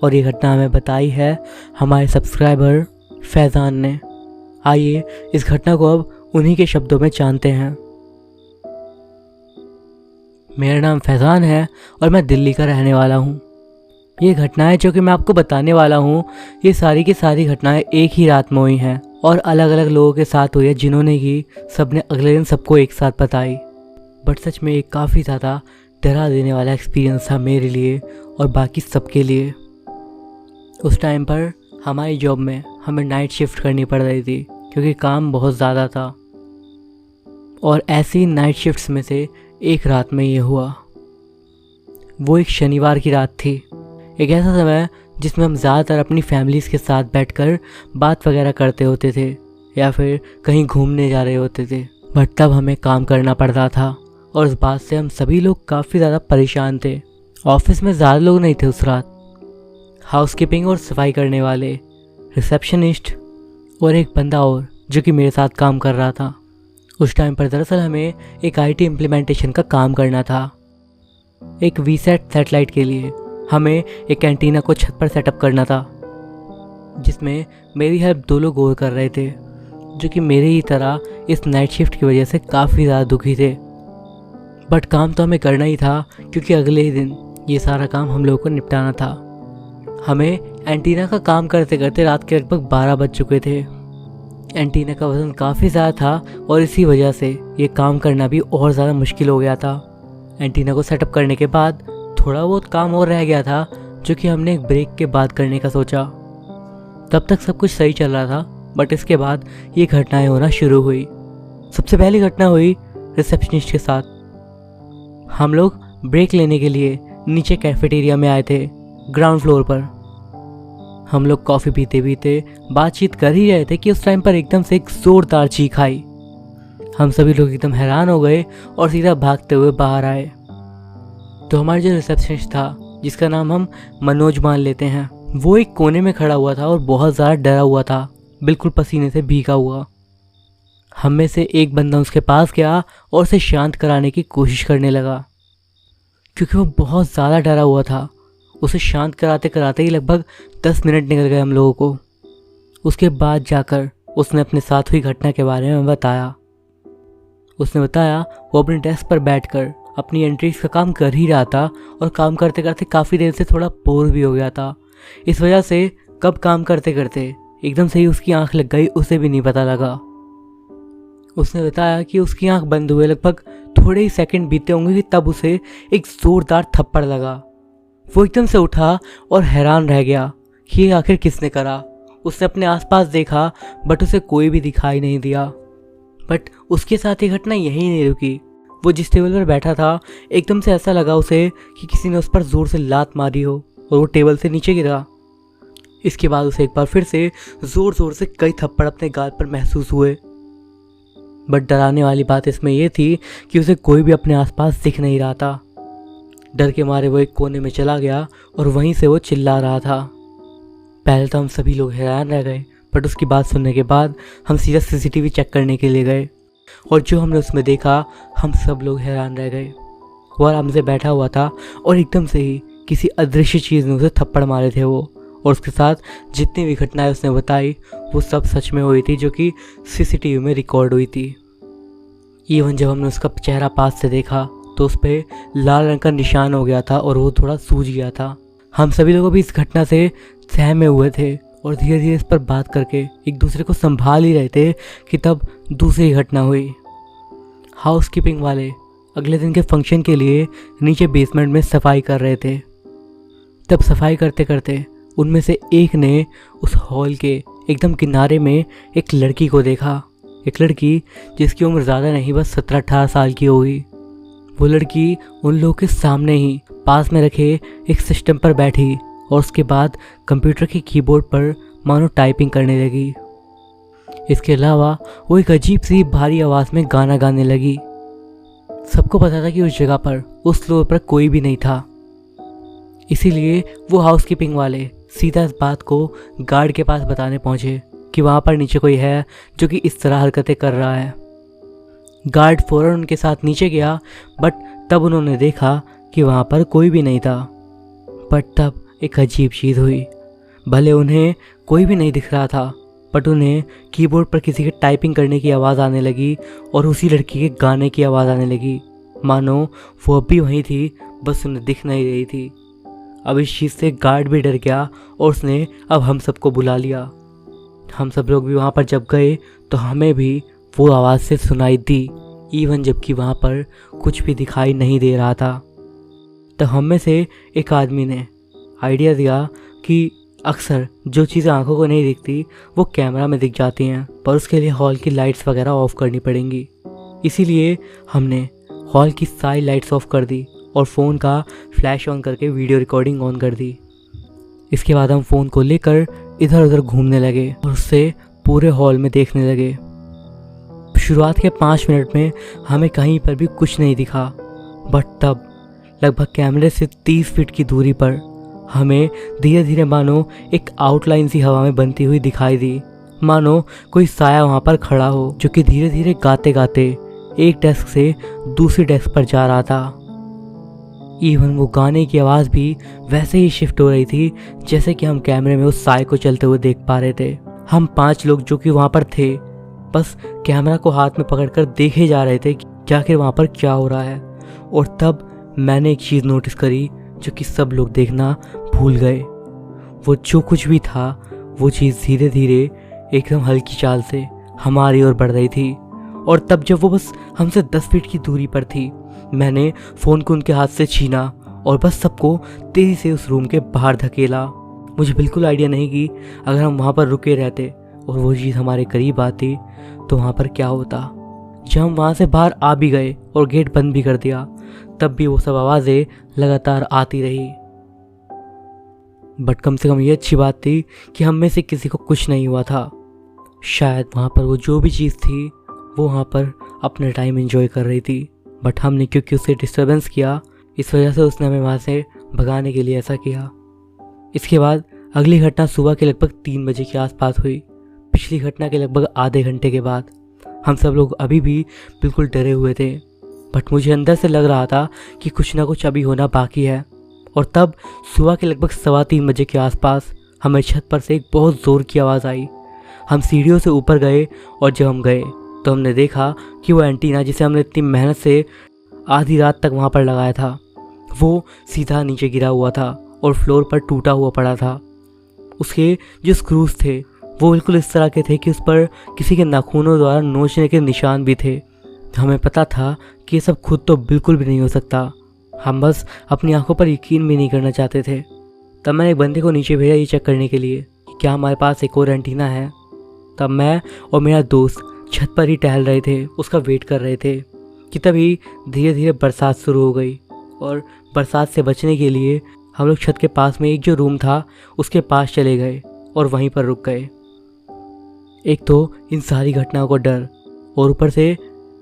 और ये घटना हमें बताई है हमारे सब्सक्राइबर फैज़ान ने। आइए इस घटना को अब उन्हीं के शब्दों में जानते हैं। मेरा नाम फैज़ान है और मैं दिल्ली का रहने वाला हूँ। ये घटनाएं जो कि मैं आपको बताने वाला हूँ ये सारी की सारी घटनाएं एक ही रात में हुई हैं और अलग अलग लोगों के साथ हुई है, जिन्होंने कि सबने अगले दिन सबको एक साथ बताई। बट सच में ये काफ़ी ज़्यादा डरा देने वाला एक्सपीरियंस था मेरे लिए और बाकी सबके लिए। उस टाइम पर हमारी जॉब में हमें नाइट शिफ्ट करनी पड़ रही थी क्योंकि काम बहुत ज़्यादा था, और ऐसी नाइट शिफ्ट्स में से एक रात में ये हुआ। वो एक शनिवार की रात थी, एक ऐसा समय जिसमें हम ज़्यादातर अपनी फैमिलीज़ के साथ बैठकर बात वगैरह करते होते थे या फिर कहीं घूमने जा रहे होते थे। बट तब हमें काम करना पड़ रहा था और इस बात से हम सभी लोग काफ़ी ज़्यादा परेशान थे। ऑफिस में ज़्यादा लोग नहीं थे उस रात। हाउसकीपिंग और सफाई करने वाले, रिसेप्शनिस्ट और एक बंदा और जो कि मेरे साथ काम कर रहा था। उस टाइम पर दरअसल हमें एक आईटी इम्प्लीमेंटेशन का काम करना था। एक वीसेट सैटेलाइट के लिए हमें एक एंटीना को छत पर सेटअप करना था, जिसमें मेरी हेल्प 2 लोग और कर रहे थे जो कि मेरे ही तरह इस नाइट शिफ्ट की वजह से काफ़ी ज़्यादा दुखी थे। बट काम तो हमें करना ही था क्योंकि अगले ही दिन ये सारा काम हम लोगों को निपटाना था। हमें एंटीना का काम करते करते रात के लगभग 12 बज चुके थे। एंटीना का वज़न काफ़ी ज़्यादा था और इसी वजह से ये काम करना भी और ज़्यादा मुश्किल हो गया था। एंटीना को सेटअप करने के बाद थोड़ा बहुत काम और रह गया था जो कि हमने एक ब्रेक के बाद करने का सोचा। तब तक सब कुछ सही चल रहा था, बट इसके बाद ये घटनाएं होना शुरू हुई। सबसे पहली घटना हुई रिसेप्शनिस्ट के साथ। हम लोग ब्रेक लेने के लिए नीचे कैफेटेरिया में आए थे, ग्राउंड फ्लोर पर। हम लोग कॉफ़ी पीते पीते बातचीत कर ही रहे थे कि उस टाइम पर एकदम से एक ज़ोरदार चीख आई। हम सभी लोग एकदम हैरान हो गए और सीधा भागते हुए बाहर आए। तो हमारा जो रिसेप्शनिस्ट था, जिसका नाम हम मनोज मान लेते हैं, वो एक कोने में खड़ा हुआ था और बहुत ज़्यादा डरा हुआ था, बिल्कुल पसीने से भीगा हुआ। हम में से एक बंदा उसके पास गया और उसे शांत कराने की कोशिश करने लगा, क्योंकि वो बहुत ज़्यादा डरा हुआ था। उसे शांत कराते कराते ही लगभग 10 मिनट निकल गए हम लोगों को। उसके बाद जाकर उसने अपने साथ हुई घटना के बारे में बताया। उसने बताया वो अपने डेस्क पर बैठकर अपनी एंट्रीज का काम कर ही रहा था और काम करते करते काफ़ी देर से थोड़ा बोर भी हो गया था। इस वजह से कब काम करते करते एकदम से ही उसकी आंख लग गई, उसे भी नहीं पता लगा। उसने बताया कि उसकी आंख बंद हुए लगभग थोड़े ही सेकंड बीते होंगे कि तब उसे एक ज़ोरदार थप्पड़ लगा। वो एकदम से उठा और हैरान रह गया कि ये आखिर किसने करा। उसने अपने आसपास देखा बट उसे कोई भी दिखाई नहीं दिया। बट उसके साथ ये घटना यहीं नहीं रुकी। वो जिस टेबल पर बैठा था एकदम से ऐसा लगा उसे कि किसी ने उस पर ज़ोर से लात मारी हो और वो टेबल से नीचे गिरा। इसके बाद उसे एक बार फिर से ज़ोर ज़ोर से कई थप्पड़ अपने गाल पर महसूस हुए। बट डराने वाली बात इसमें यह थी कि उसे कोई भी अपने आसपास दिख नहीं रहा था। डर के मारे वो एक कोने में चला गया और वहीं से वो चिल्ला रहा था। पहले तो हम सभी लोग हैरान रह गए, बट उसकी बात सुनने के बाद हम सीधा सीसीटीवी चेक करने के लिए गए और जो हमने उसमें देखा हम सब लोग हैरान रह गए। वो आराम से बैठा हुआ था और एकदम से ही किसी अदृश्य चीज़ ने उसे थप्पड़ मारे थे वो, और उसके साथ जितनी भी घटनाएं उसने बताई वो सब सच में हुई थी, जो कि सीसीटीवी में रिकॉर्ड हुई थी। इवन जब हमने उसका चेहरा पास से देखा तो उस पर लाल रंग का निशान हो गया था और वो थोड़ा सूज गया था। हम सभी लोग भी इस घटना से सहमे हुए थे और धीरे धीरे इस पर बात करके एक दूसरे को संभाल ही रहे थे कि तब दूसरी घटना हुई। हाउसकीपिंग वाले अगले दिन के फंक्शन के लिए नीचे बेसमेंट में सफाई कर रहे थे। तब सफाई करते करते उनमें से एक ने उस हॉल के एकदम किनारे में एक लड़की को देखा। एक लड़की जिसकी उम्र ज़्यादा नहीं, बस 17-18 साल की होगी। वो लड़की उन लोगों के सामने ही पास में रखे एक सिस्टम पर बैठी और उसके बाद कंप्यूटर के कीबोर्ड पर मानो टाइपिंग करने लगी। इसके अलावा वो एक अजीब सी भारी आवाज़ में गाना गाने लगी। सबको पता था कि उस जगह पर उस फ्लोर पर कोई भी नहीं था, इसीलिए वो हाउसकीपिंग वाले सीधा इस बात को गार्ड के पास बताने पहुंचे कि वहाँ पर नीचे कोई है जो कि इस तरह हरकतें कर रहा है। गार्ड फौरन उनके साथ नीचे गया, बट तब उन्होंने देखा कि वहाँ पर कोई भी नहीं था। बट तब एक अजीब चीज़ हुई। भले उन्हें कोई भी नहीं दिख रहा था, बट उन्हें कीबोर्ड पर किसी के टाइपिंग करने की आवाज़ आने लगी और उसी लड़की के गाने की आवाज़ आने लगी, मानो वो अब भी वहीं थी, बस उन्हें दिख नहीं रही थी। अब इस चीज़ से गार्ड भी डर गया और उसने अब हम सबको बुला लिया। हम सब लोग भी वहाँ पर जब गए तो हमें भी वो आवाज़ से सुनाई दी, इवन जबकि वहाँ पर कुछ भी दिखाई नहीं दे रहा था। तो हम में से एक आदमी ने आइडिया दिया कि अक्सर जो चीज़ें आंखों को नहीं दिखती वो कैमरा में दिख जाती हैं, पर उसके लिए हॉल की लाइट्स वगैरह ऑफ करनी पड़ेंगी। इसीलिए हमने हॉल की सारी लाइट्स ऑफ कर दी और फ़ोन का फ्लैश ऑन करके वीडियो रिकॉर्डिंग ऑन कर दी। इसके बाद हम फ़ोन को लेकर इधर उधर घूमने लगे और उससे पूरे हॉल में देखने लगे। शुरुआत के 5 मिनट में हमें कहीं पर भी कुछ नहीं दिखा, बट तब लगभग कैमरे से 30 फीट की दूरी पर हमें धीरे धीरे मानो एक आउटलाइन सी हवा में बनती हुई दिखाई दी, मानो कोई साया वहाँ पर खड़ा हो, जो कि धीरे धीरे गाते गाते एक डेस्क से दूसरी डेस्क पर जा रहा था। इवन वो गाने की आवाज़ भी वैसे ही शिफ्ट हो रही थी जैसे कि हम कैमरे में उस साए को चलते हुए देख पा रहे थे। हम 5 लोग जो कि वहाँ पर थे बस कैमरा को हाथ में पकड़कर देखे जा रहे थे कि आखिर वहाँ पर क्या हो रहा है। और तब मैंने एक चीज़ नोटिस करी जो कि सब लोग देखना भूल गए। वो जो कुछ भी था वो चीज़ धीरे धीरे एकदम हल्की चाल से हमारी ओर बढ़ रही थी। और तब जब वो बस हमसे 10 फीट की दूरी पर थी, मैंने फ़ोन को उनके हाथ से छीना और बस सबको तेज़ी से उस रूम के बाहर धकेला। मुझे बिल्कुल आइडिया नहीं कि अगर हम वहाँ पर रुके रहते और वो चीज़ हमारे करीब आती तो वहाँ पर क्या होता। जब हम वहाँ से बाहर आ भी गए और गेट बंद भी कर दिया, तब भी वो सब आवाज़ें लगातार आती रही। बट कम से कम ये अच्छी बात थी कि हम में से किसी को कुछ नहीं हुआ था। शायद वहाँ पर वो जो भी चीज़ थी वो वहाँ पर अपना टाइम एंजॉय कर रही थी, बट हमने क्योंकि उसे डिस्टर्बेंस किया, इस वजह से उसने हमें वहाँ से भगाने के लिए ऐसा किया। इसके बाद अगली घटना सुबह के लगभग 3 बजे के आसपास हुई। पिछली घटना के लगभग आधे घंटे के बाद हम सब लोग अभी भी बिल्कुल डरे हुए थे। बट मुझे अंदर से लग रहा था कि कुछ ना कुछ अभी होना बाकी है। और तब सुबह के लगभग 3:15 बजे के आसपास हमें छत पर से एक बहुत ज़ोर की आवाज़ आई। हम सीढ़ियों से ऊपर गए और जब हम गए तो हमने देखा कि वो एंटीना जिसे हमने इतनी मेहनत से आधी रात तक वहाँ पर लगाया था, वो सीधा नीचे गिरा हुआ था और फ्लोर पर टूटा हुआ पड़ा था। उसके जो स्क्रूज थे वो बिल्कुल इस तरह के थे कि उस पर किसी के नाखूनों द्वारा नोचने के निशान भी थे। हमें पता था कि ये सब खुद तो बिल्कुल भी नहीं हो सकता। हम बस अपनी आंखों पर यकीन भी नहीं करना चाहते थे। तब मैंने एक बंदे को नीचे भेजा ये चेक करने के लिए कि क्या हमारे पास एक और एंटीना है। तब मैं और मेरा दोस्त छत पर ही टहल रहे थे, उसका वेट कर रहे थे कि तभी धीरे धीरे बरसात शुरू हो गई। और बरसात से बचने के लिए हम लोग छत के पास में एक जो रूम था उसके पास चले गए और वहीं पर रुक गए। एक तो इन सारी घटनाओं को डर, और ऊपर से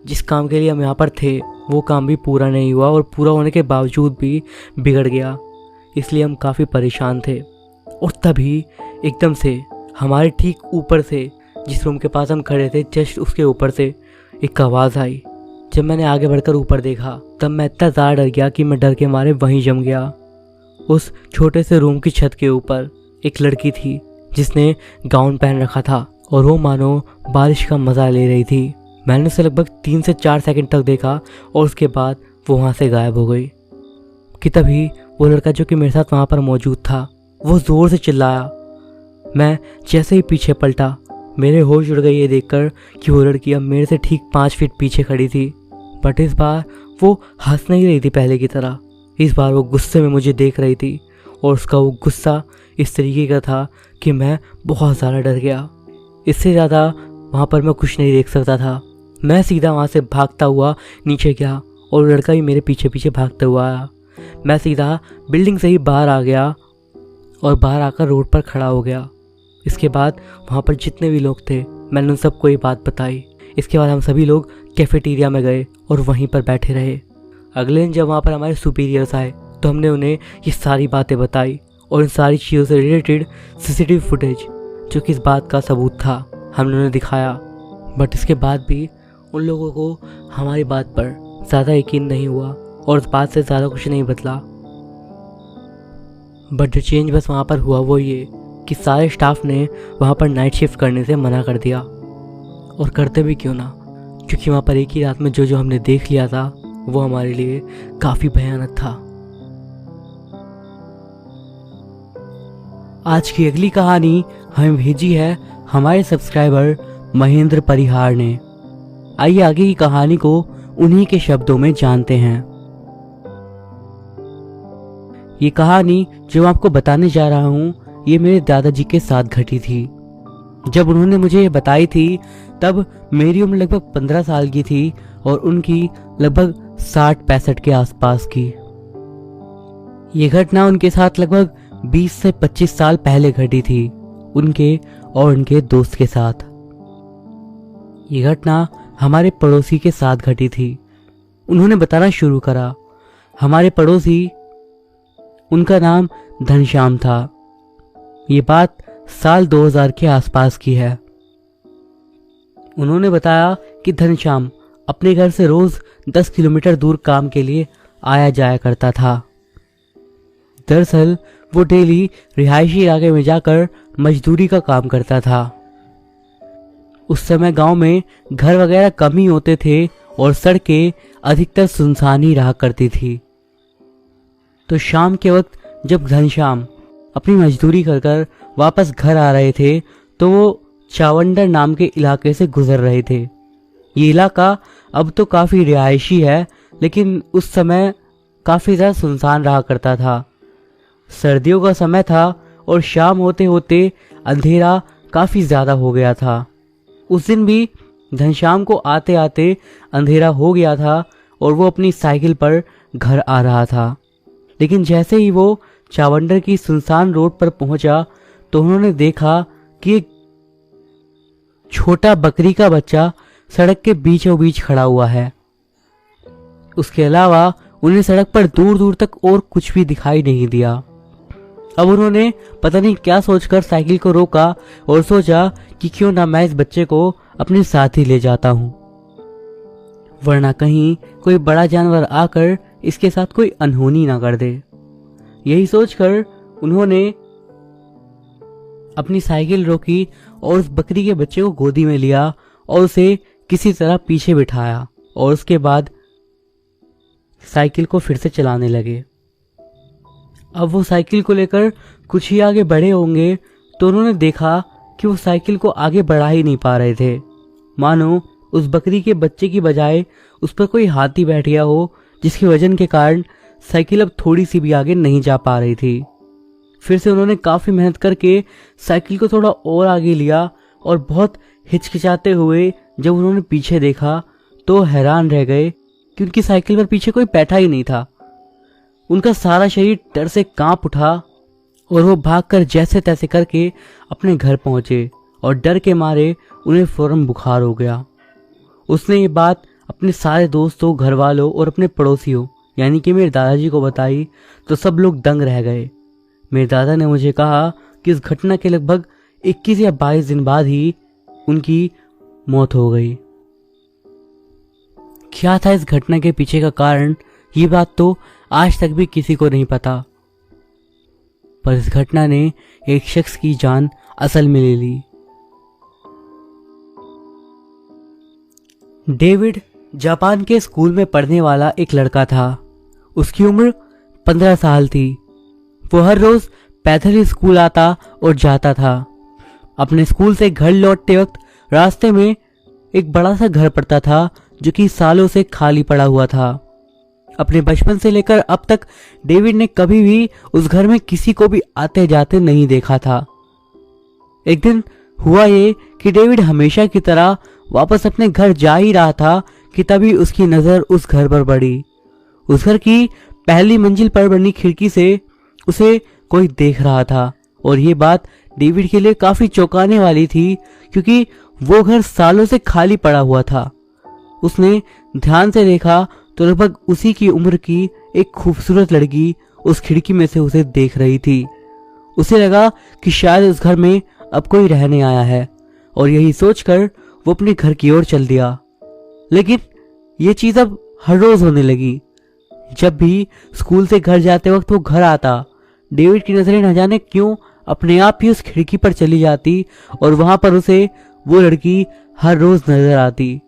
जिस काम के लिए हम यहाँ पर थे वो काम भी पूरा नहीं हुआ और पूरा होने के बावजूद भी बिगड़ गया, इसलिए हम काफ़ी परेशान थे। और तभी एकदम से हमारे ठीक ऊपर से, जिस रूम के पास हम खड़े थे जस्ट उसके ऊपर से एक आवाज़ आई। जब मैंने आगे बढ़कर ऊपर देखा तब मैं इतना ज़्यादा डर गया कि मैं डर के मारे वहीं जम गया। उस छोटे से रूम की छत के ऊपर एक लड़की थी जिसने गाउन पहन रखा था और वो मानो बारिश का मज़ा ले रही थी। मैंने उसे लगभग 3 से 4 सेकंड तक देखा और उसके बाद वो वहाँ से गायब हो गई। कि तभी वो लड़का जो कि मेरे साथ वहाँ पर मौजूद था वो ज़ोर से चिल्लाया। मैं जैसे ही पीछे पलटा मेरे होश उड़ गए ये देखकर कि वो लड़की अब मेरे से ठीक 5 फीट पीछे खड़ी थी। बट इस बार वो हंस नहीं रही थी पहले की तरह, इस बार वो गुस्से में मुझे देख रही थी और उसका वो गुस्सा इस तरीके का था कि मैं बहुत ज़्यादा डर गया। इससे ज़्यादा वहाँ पर मैं कुछ नहीं देख सकता था। मैं सीधा वहाँ से भागता हुआ नीचे गया और लड़का भी मेरे पीछे पीछे भागता हुआ आया। मैं सीधा बिल्डिंग से ही बाहर आ गया और बाहर आकर रोड पर खड़ा हो गया। इसके बाद वहाँ पर जितने भी लोग थे मैंने उन सबको ये बात बताई। इसके बाद हम सभी लोग कैफेटेरिया में गए और वहीं पर बैठे रहे। अगले दिन जब वहाँ पर हमारे सुपीरियर्स आए तो हमने उन्हें ये सारी बातें बताई और इन सारी चीज़ों से रिलेटेड सीसीटीवी फुटेज जो कि इस बात का सबूत था हमने उन्हें दिखाया। बट इसके बाद भी उन लोगों को हमारी बात पर ज़्यादा यकीन नहीं हुआ और उस बात से ज़्यादा कुछ नहीं बदला। बट जो चेंज बस वहाँ पर हुआ वो ये कि सारे स्टाफ ने वहाँ पर नाइट शिफ्ट करने से मना कर दिया। और करते भी क्यों ना, क्योंकि वहाँ पर एक ही रात में जो जो हमने देख लिया था वो हमारे लिए काफ़ी भयानक था। आज की अगली कहानी हमें भेजी है हमारे सब्सक्राइबर महेंद्र परिहार ने। आइए आगे की कहानी को उन्हीं के शब्दों में जानते हैं। ये कहानी जो मैं आपको बताने जा रहा हूँ ये मेरे दादाजी के साथ घटी थी। जब उन्होंने मुझे ये बताई थी तब मेरी उम्र लगभग 15 साल की थी और उनकी लगभग 60-65 के आसपास की। ये घटना उनके साथ लगभग 20 से 25 साल पहले घटी थी, उनके और उनके दोस्त के साथ। ये घटना हमारे पड़ोसी के साथ घटी थी। उन्होंने बताना शुरू करा। हमारे पड़ोसी, उनका नाम घनश्याम था। ये बात साल 2000 के आसपास की है। उन्होंने बताया कि घनश्याम अपने घर से रोज 10 किलोमीटर दूर काम के लिए आया जाया करता था। दरअसल वो डेली रिहायशी इलाके में जाकर मजदूरी का काम करता था। उस समय गांव में घर वगैरह कम ही होते थे और सड़कें अधिकतर सुनसान ही रहा करती थी। तो शाम के वक्त जब घनश्याम अपनी मजदूरी कर वापस घर आ रहे थे तो वो चावंडर नाम के इलाके से गुजर रहे थे। ये इलाका अब तो काफ़ी रिहायशी है लेकिन उस समय काफ़ी ज़्यादा सुनसान रहा करता था। सर्दियों का समय था और शाम होते होते अंधेरा काफ़ी ज़्यादा हो गया था। उस दिन भी घनश्याम को आते आते अंधेरा हो गया था और वो अपनी साइकिल पर घर आ रहा था। लेकिन जैसे ही वो चावंडर की सुनसान रोड पर पहुंचा तो उन्होंने देखा कि एक छोटा बकरी का बच्चा सड़क के बीचों बीच खड़ा हुआ है। उसके अलावा उन्हें सड़क पर दूर दूर तक और कुछ भी दिखाई नहीं दिया। अब उन्होंने पता नहीं क्या सोचकर साइकिल को रोका और सोचा कि क्यों ना मैं इस बच्चे को अपने साथ ही ले जाता हूँ। वरना कहीं कोई बड़ा जानवर आकर इसके साथ कोई अनहोनी ना कर दे। यही सोचकर उन्होंने अपनी साइकिल रोकी और उस बकरी के बच्चे को गोदी में लिया और उसे किसी तरह पीछे बिठाया और उसके बाद साइकिल को फिर से चलाने लगे। अब वो साइकिल को लेकर कुछ ही आगे बढ़े होंगे तो उन्होंने देखा कि वो साइकिल को आगे बढ़ा ही नहीं पा रहे थे, मानो उस बकरी के बच्चे की बजाय उस पर कोई हाथी बैठ गया हो, जिसके वजन के कारण साइकिल अब थोड़ी सी भी आगे नहीं जा पा रही थी। फिर से उन्होंने काफ़ी मेहनत करके साइकिल को थोड़ा और आगे लिया और बहुत हिचकिचाते हुए जब उन्होंने पीछे देखा तो हैरान रह गए कि उनकी साइकिल पर पीछे कोई बैठा ही नहीं था। उनका सारा शरीर डर से कांप उठा और वो भागकर जैसे तैसे करके अपने घर पहुंचे और डर के मारे उन्हें फौरन बुखार हो गया। उसने ये बात अपने सारे दोस्तों, घर वालों और अपने पड़ोसियों यानी कि मेरे दादाजी को बताई तो सब लोग दंग रह गए। मेरे दादा ने मुझे कहा कि इस घटना के लगभग 21 या 22 दिन बाद ही उनकी मौत हो गई। क्या था इस घटना के पीछे का कारण, ये बात तो आज तक भी किसी को नहीं पता, पर इस घटना ने एक शख्स की जान असल में ले ली। डेविड जापान के स्कूल में पढ़ने वाला एक लड़का था। उसकी उम्र 15 साल थी। वो हर रोज पैदल ही स्कूल आता और जाता था। अपने स्कूल से घर लौटते वक्त रास्ते में एक बड़ा सा घर पड़ता था जो कि सालों से खाली पड़ा हुआ था। अपने बचपन से लेकर अब तक डेविड ने कभी भी उस घर में किसी को भी आते जाते नहीं देखा था। एक दिन हुआ ये कि डेविड हमेशा की तरह वापस अपने घर जा ही रहा था कि तभी उसकी नजर उस घर पर पड़ी। उस घर की पहली मंजिल पर बनी खिड़की से उसे कोई देख रहा था और ये बात डेविड के लिए काफी चौंकाने वाली थी क्योंकि वो घर सालों से खाली पड़ा हुआ था। उसने ध्यान से देखा तो लगभग उसी की उम्र की एक खूबसूरत लड़की उस खिड़की में से उसे देख रही थी। उसे लगा कि शायद उस घर में अब कोई रहने आया है और यही सोचकर वो अपने घर की ओर चल दिया। लेकिन ये चीज अब हर रोज होने लगी। जब भी स्कूल से घर जाते वक्त वो घर आता, डेविड की नजरें न जाने क्यों अपने आप ही उस खिड़की पर चली जाती और वहां पर उसे वो लड़की हर रोज नजर आती।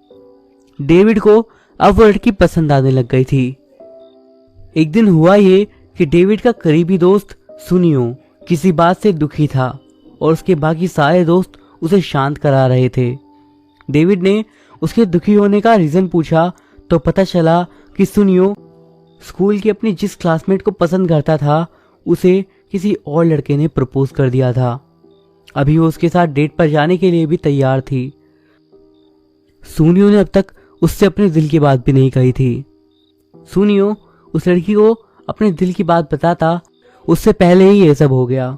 डेविड को अब वो लड़की पसंद आने लग गई थी। एक दिन हुआ ये कि डेविड का करीबी दोस्त सुनियो किसी बात से दुखी था और उसके बाकी सारे दोस्त उसे शांत करा रहे थे। डेविड ने उसके दुखी होने का रीजन पूछा तो पता चला कि सुनियो स्कूल की अपनी जिस क्लासमेट को पसंद करता था उसे किसी और लड़के ने प्रपोज कर दिया था। अभी वो उसके साथ डेट पर जाने के लिए भी तैयार थी। सुनियो ने अब तक उससे अपने दिल की बात भी नहीं कही थी। सुनियो उस लड़की को अपने दिल की बात बताता उससे पहले ही ये सब हो गया।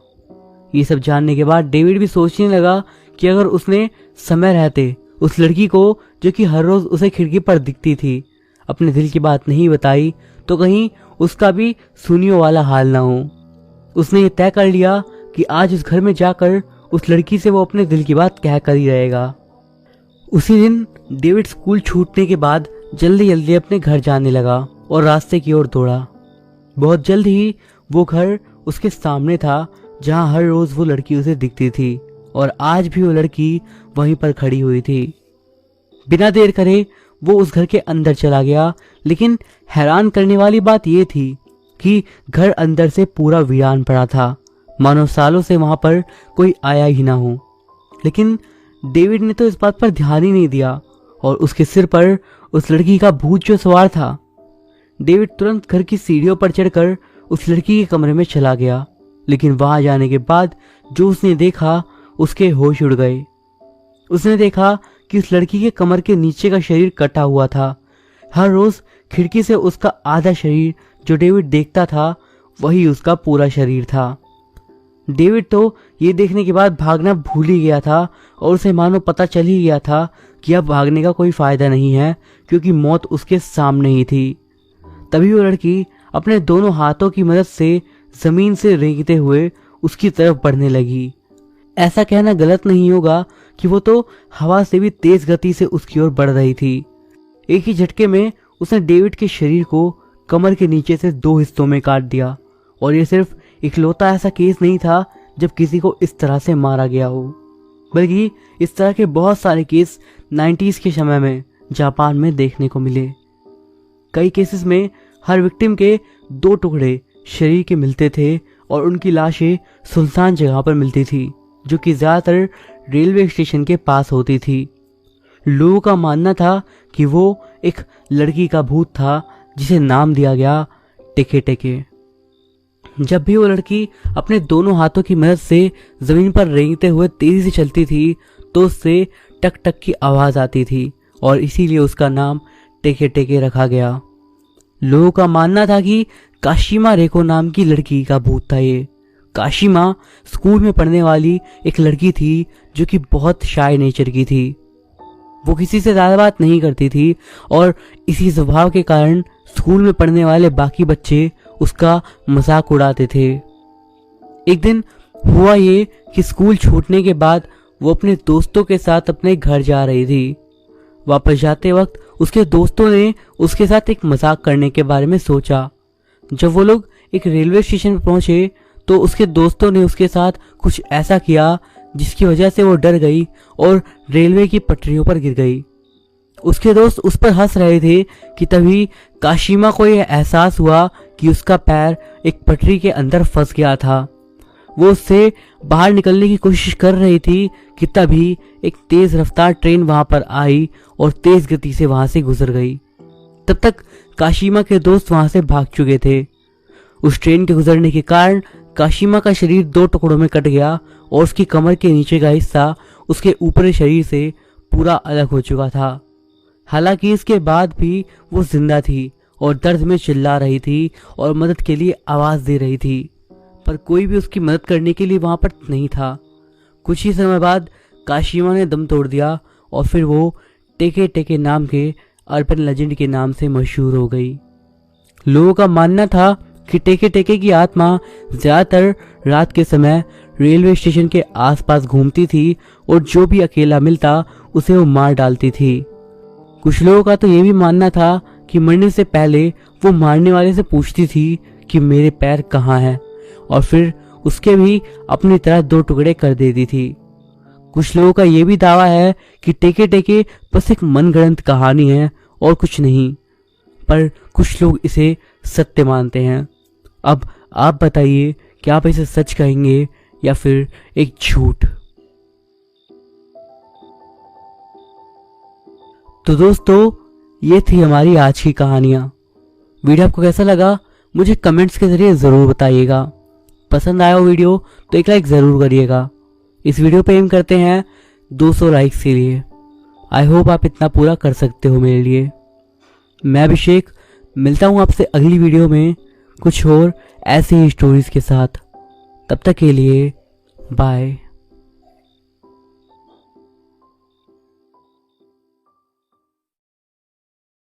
ये सब जानने के बाद डेविड भी सोचने लगा कि अगर उसने समय रहते उस लड़की को जो कि हर रोज उसे खिड़की पर दिखती थी अपने दिल की बात नहीं बताई तो कहीं उसका भी सुनियो वाला हाल ना हो। उसने ये तय कर लिया कि आज उस घर में जाकर उस लड़की से वो अपने दिल की बात कह कर ही रहेगा। उसी दिन डेविड स्कूल छूटने के बाद जल्दी जल्दी अपने घर जाने लगा और रास्ते की ओर दौड़ा। बहुत जल्द ही वो घर उसके सामने था जहां हर रोज वो लड़की उसे दिखती थी और आज भी वो लड़की वहीं पर खड़ी हुई थी। बिना देर करे वो उस घर के अंदर चला गया, लेकिन हैरान करने वाली बात यह थी कि घर अंदर से पूरा वीरान पड़ा था, मानो सालों से वहां पर कोई आया ही ना हो। लेकिन डेविड ने तो इस बात पर ध्यान ही नहीं दिया और उसके सिर पर उस लड़की का भूत जो सवार था। डेविड तुरंत घर की सीढ़ियों पर चढ़कर उस लड़की के कमरे में चला गया, लेकिन वहां जाने के बाद जो उसने देखा उसके होश उड़ गए। उसने देखा कि उस लड़की के कमर के नीचे का शरीर कटा हुआ था। हर रोज खिड़की से उसका आधा शरीर जो डेविड देखता था वही उसका पूरा शरीर था। डेविड तो ये देखने के बाद भागना भूल ही गया था और उसे मानो पता चल ही गया था कि अब भागने का कोई फायदा नहीं है क्योंकि मौत उसके सामने ही थी। तभी वो लड़की अपने दोनों हाथों की मदद से जमीन से रेंगते हुए उसकी तरफ बढ़ने लगी। ऐसा कहना गलत नहीं होगा कि वो तो हवा से भी तेज गति से उसकी ओर बढ़ रही थी। एक ही झटके में उसने डेविड के शरीर को कमर के नीचे से 2 हिस्सों में काट दिया। और ये सिर्फ इकलौता ऐसा केस नहीं था जब किसी को इस तरह से मारा गया हो, बल्कि इस तरह के बहुत सारे केस 90s के समय में जापान में देखने को मिले। कई केसेस में हर विक्टिम के 2 टुकड़े शरीर के मिलते थे और उनकी लाशें सुनसान जगह पर मिलती थी, जो कि ज़्यादातर रेलवे स्टेशन के पास होती थी। लोगों का मानना था कि वो एक लड़की का भूत था जिसे नाम दिया गया टेके टेके। जब भी वो लड़की अपने दोनों हाथों की मदद से जमीन पर रेंगते हुए तेजी से चलती थी तो उससे टक टक की आवाज आती थी और इसीलिए उसका नाम टेके टेके रखा गया। लोगों का मानना था कि काशिमा रेको नाम की लड़की का भूत था ये। काशिमा स्कूल में पढ़ने वाली एक लड़की थी जो कि बहुत शाय नेचर की थी। वो किसी से ज़्यादा बात नहीं करती थी और इसी स्वभाव के कारण स्कूल में पढ़ने वाले बाकी बच्चे उसका मजाक उड़ाते थे। एक दिन हुआ ये कि स्कूल छूटने के बाद वो अपने दोस्तों के साथ अपने घर जा रही थी। वापस जाते वक्त उसके दोस्तों ने उसके साथ एक मजाक करने के बारे में सोचा। जब वो लोग एक रेलवे स्टेशन पर पहुंचे तो उसके दोस्तों ने उसके साथ कुछ ऐसा किया जिसकी वजह से वो डर गई और रेलवे की पटरियों पर गिर गई। उसके दोस्त उस पर हंस रहे थे कि तभी काशिमा को यह एहसास हुआ कि उसका पैर एक पटरी के अंदर फंस गया था। वो उससे बाहर निकलने की कोशिश कर रही थी कि तभी एक तेज रफ्तार ट्रेन वहां पर आई और तेज गति से वहां से गुजर गई। तब तक काशिमा के दोस्त वहां से भाग चुके थे। उस ट्रेन के गुजरने के कारण काशिमा का शरीर 2 टुकड़ों में कट गया और उसकी कमर के नीचे का हिस्सा उसके ऊपरी शरीर से पूरा अलग हो चुका था। हालांकि इसके बाद भी वो जिंदा थी और दर्द में चिल्ला रही थी और मदद के लिए आवाज दे रही थी, पर कोई भी उसकी मदद करने के लिए वहां पर नहीं था। कुछ ही समय बाद काशिमा ने दम तोड़ दिया और फिर वो टेके टेके नाम के अर्बन लेजेंड के नाम से मशहूर हो गई। लोगों का मानना था कि टेके टेके की आत्मा ज्यादातर रात के समय रेलवे स्टेशन के आसपास घूमती थी और जो भी अकेला मिलता उसे वो मार डालती थी। कुछ लोगों का तो ये भी मानना था कि मरने से पहले वो मारने वाले से पूछती थी कि मेरे पैर कहाँ हैं और फिर उसके भी अपनी तरह 2 टुकड़े कर देती थी। कुछ लोगों का ये भी दावा है कि टेके टेके बस एक मनगढ़ंत कहानी है और कुछ नहीं, पर कुछ लोग इसे सत्य मानते हैं। अब आप बताइए कि आप इसे सच कहेंगे या फिर एक झूठ। तो दोस्तों, ये थी हमारी आज की कहानियां। वीडियो आपको कैसा लगा मुझे कमेंट्स के जरिए ज़रूर बताइएगा। पसंद आया हो वीडियो तो एक लाइक ज़रूर करिएगा। इस वीडियो पे एम करते हैं 200 लाइक्स के लिए। आई होप आप इतना पूरा कर सकते हो मेरे लिए। मैं अभिषेक मिलता हूँ आपसे अगली वीडियो में कुछ और ऐसी ही स्टोरीज के साथ। तब तक के लिए बाय।